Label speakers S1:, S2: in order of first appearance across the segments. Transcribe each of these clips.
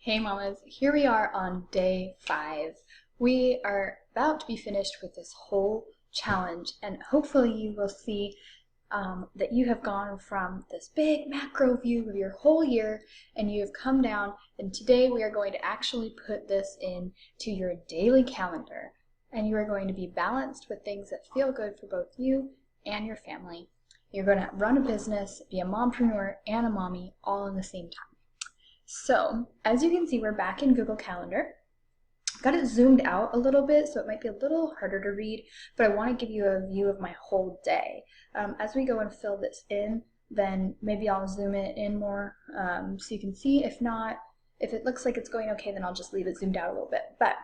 S1: Hey mamas, here we are on day 5. We are about to be finished with this whole challenge, and hopefully you will see that you have gone from this big macro view of your whole year and you have come down, and today we are going to actually put this into your daily calendar, and you are going to be balanced with things that feel good for both you and your family. You're going to run a business, be a mompreneur and a mommy all in the same time. So, as you can see, we're back in Google Calendar. I've got it zoomed out a little bit, so it might be a little harder to read, but I want to give you a view of my whole day. As we go and fill this in, then maybe I'll zoom it in more so you can see. If not, if it looks like it's going okay, then I'll just leave it zoomed out a little bit. But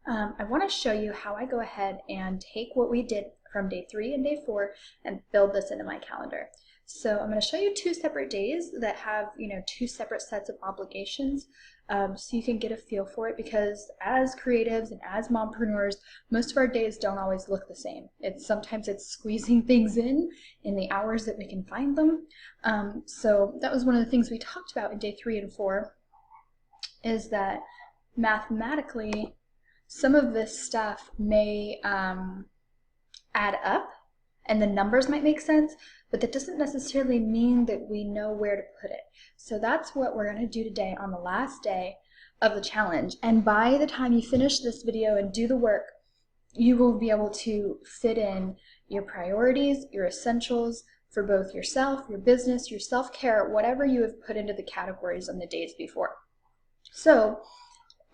S1: I want to show you how I go ahead and take what we did from day 3 and day 4 and build this into my calendar. So I'm going to show you 2 separate days that have, 2 separate sets of obligations, so you can get a feel for it, because as creatives and as mompreneurs, most of our days don't always look the same. Sometimes it's squeezing things in the hours that we can find them. So that was one of the things we talked about in day 3 and 4, is that mathematically some of this stuff may add up and the numbers might make sense, but that doesn't necessarily mean that we know where to put it. So that's what we're going to do today on the last day of the challenge. And by the time you finish this video and do the work, you will be able to fit in your priorities, your essentials for both yourself, your business, your self-care, whatever you have put into the categories on the days before. So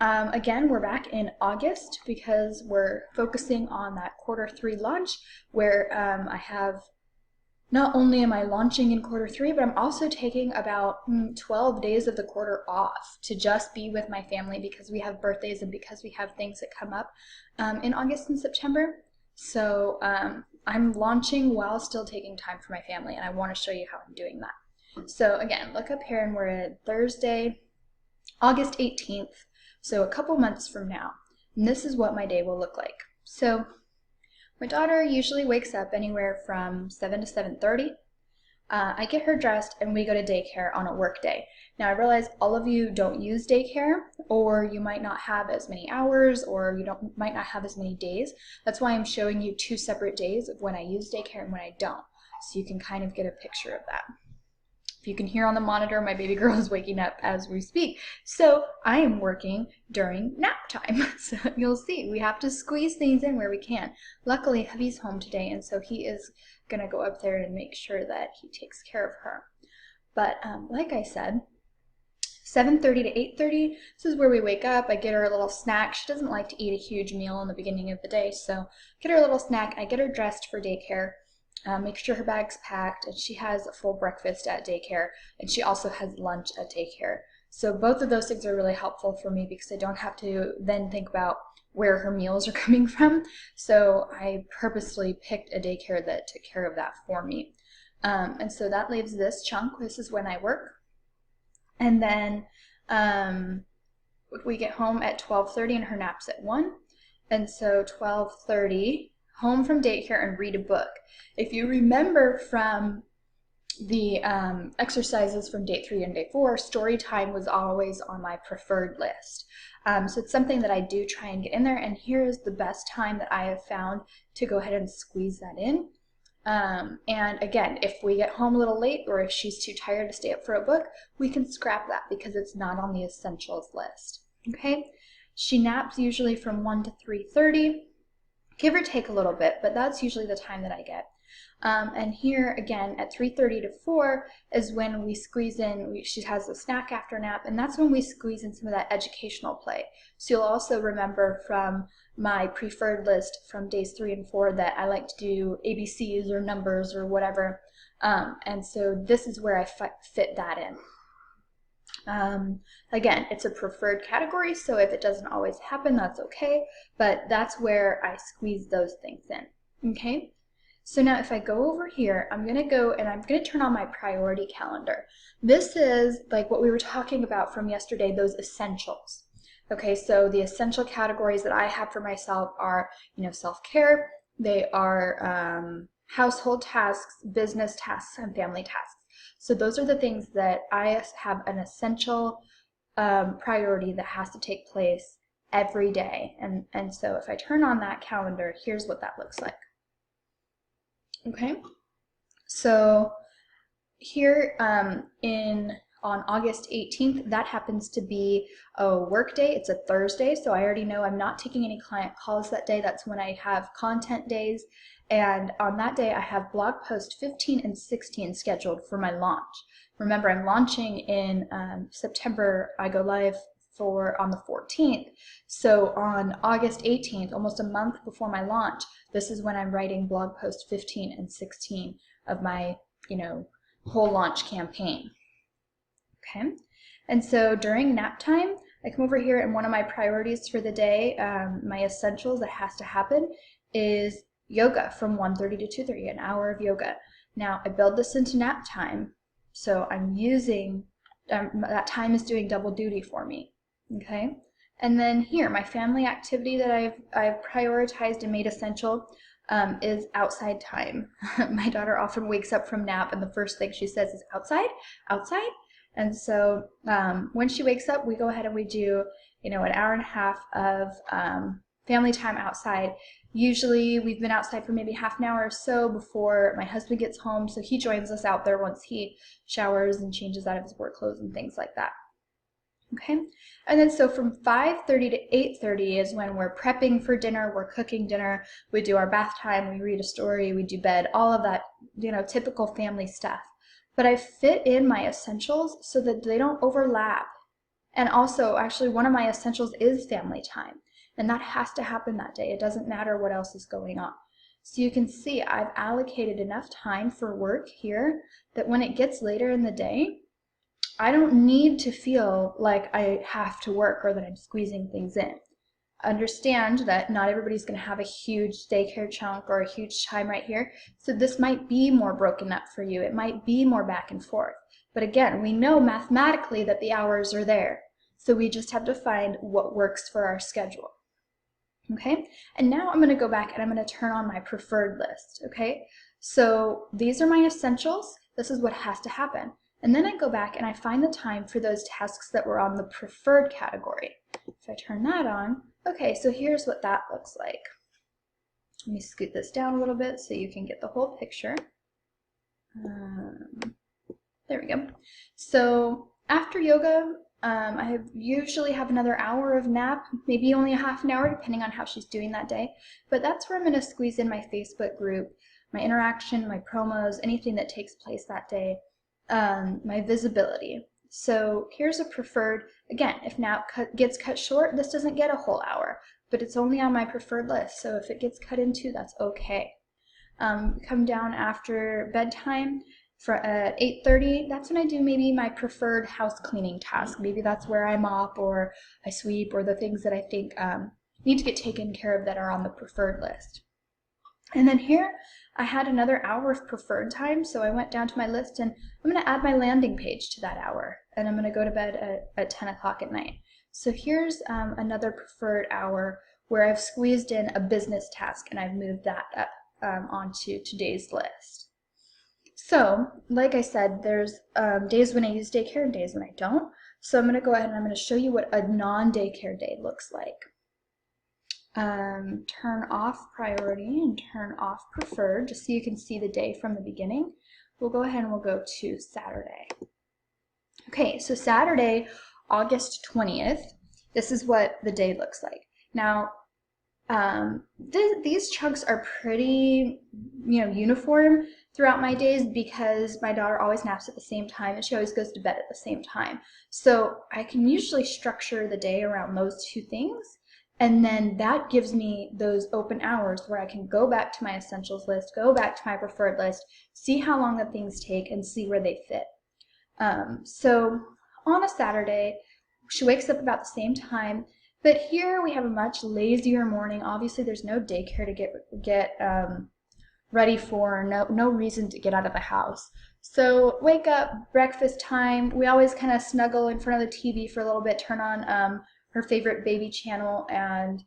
S1: again, we're back in August because we're focusing on that Q3 launch, where I have, not only am I launching in Q3, but I'm also taking about 12 days of the quarter off to just be with my family, because we have birthdays and because we have things that come up in August and September. So I'm launching while still taking time for my family, and I want to show you how I'm doing that. So again, look up here, and we're at Thursday, August 18th. So a couple months from now, and this is what my day will look like. So my daughter usually wakes up anywhere from 7 to 7:30. I get her dressed and we go to daycare on a work day. Now I realize all of you don't use daycare, or you might not have as many hours, or you might not have as many days. That's why I'm showing you 2 separate days of when I use daycare and when I don't, so you can kind of get a picture of that. If you can hear on the monitor, my baby girl is waking up as we speak. So I am working during nap time. So you'll see, we have to squeeze things in where we can. Luckily, Hubby's home today, and so he is going to go up there and make sure that he takes care of her. But like I said, 7:30 to 8:30, this is where we wake up. I get her a little snack. She doesn't like to eat a huge meal in the beginning of the day, so get her a little snack. I get her dressed for daycare. Make sure her bag's packed, and she has a full breakfast at daycare, and she also has lunch at daycare. So both of those things are really helpful for me, because I don't have to then think about where her meals are coming from. So I purposely picked a daycare that took care of that for me. And so that leaves this chunk. This is when I work. And then we get home at 12:30, and her nap's at 1. And so 12:30, home from daycare and read a book. If you remember from the exercises from day 3 and day 4, story time was always on my preferred list. So it's something that I do try and get in there, and here is the best time that I have found to go ahead and squeeze that in. And again, if we get home a little late, or if she's too tired to stay up for a book, we can scrap that because it's not on the essentials list. Okay? She naps usually from 1 to 3:30. Give or take a little bit, but that's usually the time that I get. And here again at 3:30 to 4 is when we squeeze in, she has a snack after nap, and that's when we squeeze in some of that educational play. So you'll also remember from my preferred list from days 3 and 4 that I like to do ABCs or numbers or whatever. And so this is where I fit that in. Again, it's a preferred category, so if it doesn't always happen, that's okay, but that's where I squeeze those things in. Okay? So now if I go over here, I'm going to go and I'm going to turn on my priority calendar. This is like what we were talking about from yesterday, those essentials. Okay, so the essential categories that I have for myself are, self-care, they are household tasks, business tasks, and family tasks. So those are the things that I have an essential priority that has to take place every day. And so if I turn on that calendar, here's what that looks like. Okay, so here on August 18th, that happens to be a work day. It's a Thursday, so I already know I'm not taking any client calls that day. That's when I have content days. And on that day, I have blog post 15 and 16 scheduled for my launch. Remember, I'm launching in September. I go live on the 14th. So on August 18th, almost a month before my launch, this is when I'm writing blog post 15 and 16 of my, whole launch campaign. Okay, and so during nap time, I come over here, and one of my priorities for the day, my essentials that has to happen, is yoga from 1:30 to 2:30, an hour of yoga. Now I build this into nap time, so I'm using that time is doing double duty for me. Okay, and then here, my family activity that I've prioritized and made essential is outside time. My daughter often wakes up from nap, and the first thing she says is outside, outside. And so when she wakes up, we go ahead and we do, an hour and a half of family time outside. Usually we've been outside for maybe half an hour or so before my husband gets home, so he joins us out there once he showers and changes out of his work clothes and things like that. Okay, and then so from 5:30 to 8:30 is when we're prepping for dinner, we're cooking dinner, we do our bath time, we read a story, we do bed, all of that, typical family stuff. But I fit in my essentials so that they don't overlap. And also, actually, one of my essentials is family time, and that has to happen that day. It doesn't matter what else is going on. So you can see I've allocated enough time for work here that when it gets later in the day, I don't need to feel like I have to work or that I'm squeezing things in. Understand that not everybody's going to have a huge daycare chunk or a huge time right here, so this might be more broken up for you. It might be more back and forth. But again, we know mathematically that the hours are there, so we just have to find what works for our schedule. Okay, and now I'm going to go back and I'm going to turn on my preferred list. Okay, so these are my essentials. This is what has to happen. And then I go back and I find the time for those tasks that were on the preferred category. If I turn that on, okay, so here's what that looks like. Let me scoot this down a little bit so you can get the whole picture. There we go. So after yoga, I usually have another hour of nap, maybe only a half an hour, depending on how she's doing that day. But that's where I'm going to squeeze in my Facebook group, my interaction, my promos, anything that takes place that day. My visibility. So here's a preferred, again, if nap gets cut short, this doesn't get a whole hour, but it's only on my preferred list, so if it gets cut into, that's okay. Come down after bedtime at 8:30, that's when I do maybe my preferred house cleaning task. Maybe that's where I mop or I sweep, or the things that I think need to get taken care of that are on the preferred list. And then here, I had another hour of preferred time, so I went down to my list and I'm going to add my landing page to that hour, and I'm going to go to bed at 10 o'clock at night. So here's another preferred hour where I've squeezed in a business task and I've moved that up onto today's list. So, like I said, there's days when I use daycare and days when I don't. So I'm going to go ahead and I'm going to show you what a non-daycare day looks like. Turn off priority and turn off preferred, just so you can see the day from the beginning. We'll go ahead and we'll go to Saturday. Okay, so Saturday, August 20th, this is what the day looks like. Now, these chunks are pretty, uniform throughout my days because my daughter always naps at the same time and she always goes to bed at the same time. So I can usually structure the day around those two things. And then that gives me those open hours where I can go back to my essentials list, go back to my preferred list, see how long the things take, and see where they fit. So on a Saturday, she wakes up about the same time, but here we have a much lazier morning. Obviously, there's no daycare to get ready for, no reason to get out of the house. So wake up, breakfast time. We always kind of snuggle in front of the TV for a little bit, turn on her favorite baby channel, and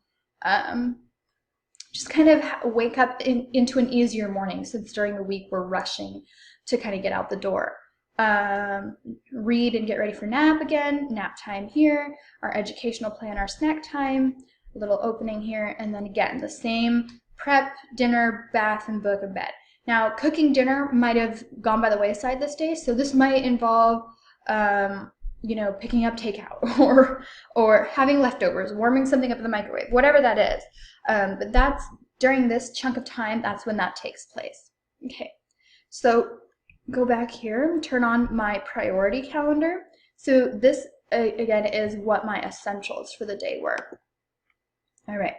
S1: just kind of wake up into an easier morning, since during the week we're rushing to kind of get out the door. read and get ready for nap again, nap time here, our educational plan, our snack time, a little opening here, and then again, the same prep, dinner, bath, and book and bed. Now, cooking dinner might have gone by the wayside this day, so this might involve, picking up takeout or having leftovers, warming something up in the microwave, whatever that is. But that's during this chunk of time, that's when that takes place. Okay, so go back here, turn on my priority calendar. So this, again, is what my essentials for the day were. All right,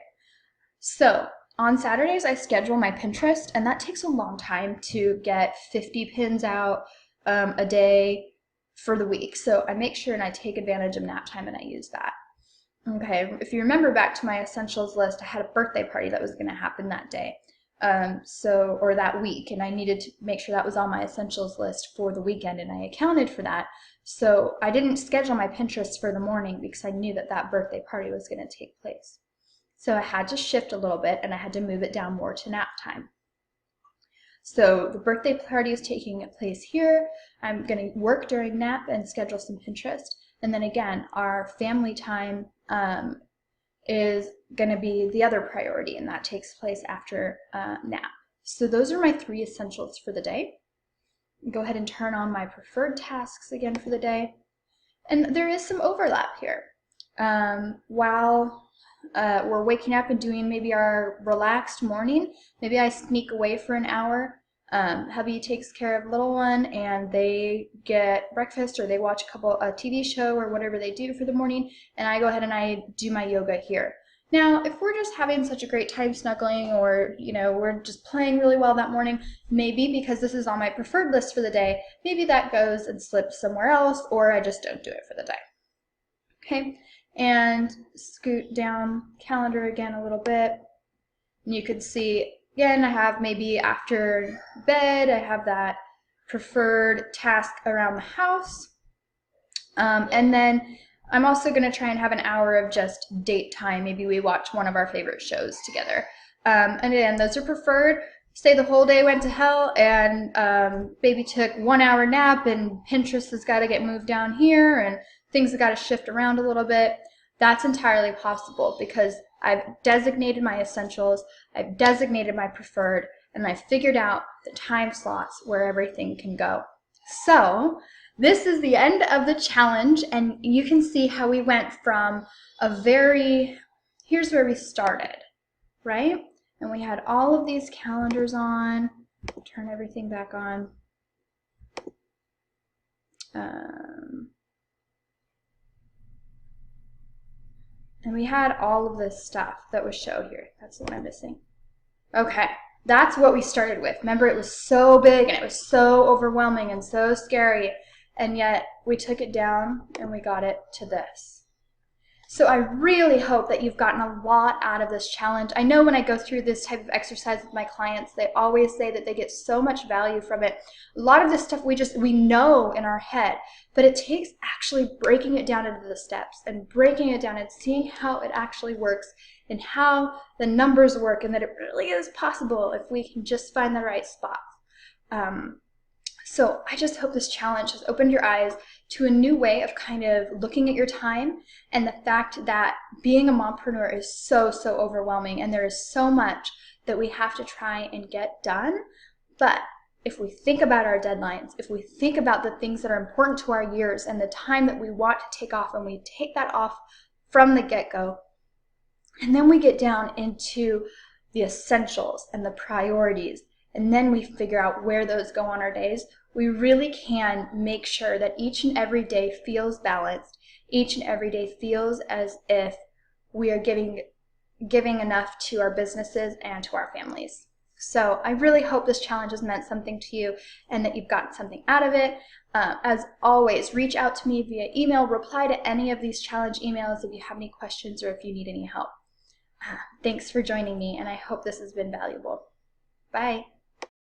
S1: so on Saturdays, I schedule my Pinterest, and that takes a long time to get 50 pins out a day for the week. So I make sure and I take advantage of nap time and I use that. Okay, if you remember back to my essentials list, I had a birthday party that was going to happen that day. Or that week, and I needed to make sure that was on my essentials list for the weekend, and I accounted for that. So I didn't schedule my Pinterest for the morning because I knew that that birthday party was going to take place. So I had to shift a little bit, and I had to move it down more to nap time. So the birthday party is taking place here. I'm going to work during nap and schedule some Pinterest. And then again, our family time is going to be the other priority, and that takes place after nap. So those are my 3 essentials for the day. Go ahead and turn on my preferred tasks again for the day. And there is some overlap here. While we're waking up and doing maybe our relaxed morning, maybe I sneak away for an hour. Hubby takes care of little one and they get breakfast or they watch a TV show or whatever they do for the morning, and I go ahead and I do my yoga here. Now, if we're just having such a great time snuggling, or we're just playing really well that morning, maybe because this is on my preferred list for the day, maybe that goes and slips somewhere else, or I just don't do it for the day. Okay, and scoot down calendar again a little bit, and you could see again I have maybe after bed I have that preferred task around the house, and then I'm also going to try and have an hour of just date time. Maybe we watch one of our favorite shows together. And again, those are preferred. Say the whole day went to hell and baby took 1 hour nap and Pinterest has got to get moved down here and things have got to shift around a little bit. That's entirely possible because I've designated my essentials, I've designated my preferred, and I've figured out the time slots where everything can go. So this is the end of the challenge, and you can see how we went from here's where we started, right? And we had all of these calendars on. Turn everything back on. And we had all of this stuff that was shown here. That's the one I'm missing. Okay, that's what we started with. Remember, it was so big and it was so overwhelming and so scary. And yet we took it down and we got it to this. So I really hope that you've gotten a lot out of this challenge. I know when I go through this type of exercise with my clients, they always say that they get so much value from it. A lot of this stuff we know in our head, but it takes actually breaking it down into the steps and breaking it down and seeing how it actually works and how the numbers work, and that it really is possible if we can just find the right spots. So I just hope this challenge has opened your eyes to a new way of kind of looking at your time, and the fact that being a mompreneur is so overwhelming and there is so much that we have to try and get done. But if we think about our deadlines, if we think about the things that are important to our years and the time that we want to take off, and we take that off from the get-go, and then we get down into the essentials and the priorities, and then we figure out where those go on our days, we really can make sure that each and every day feels balanced. Each and every day feels as if we are giving enough to our businesses and to our families. So I really hope this challenge has meant something to you and that you've gotten something out of it. As always, reach out to me via email, reply to any of these challenge emails if you have any questions or if you need any help. Thanks for joining me, and I hope this has been valuable. Bye.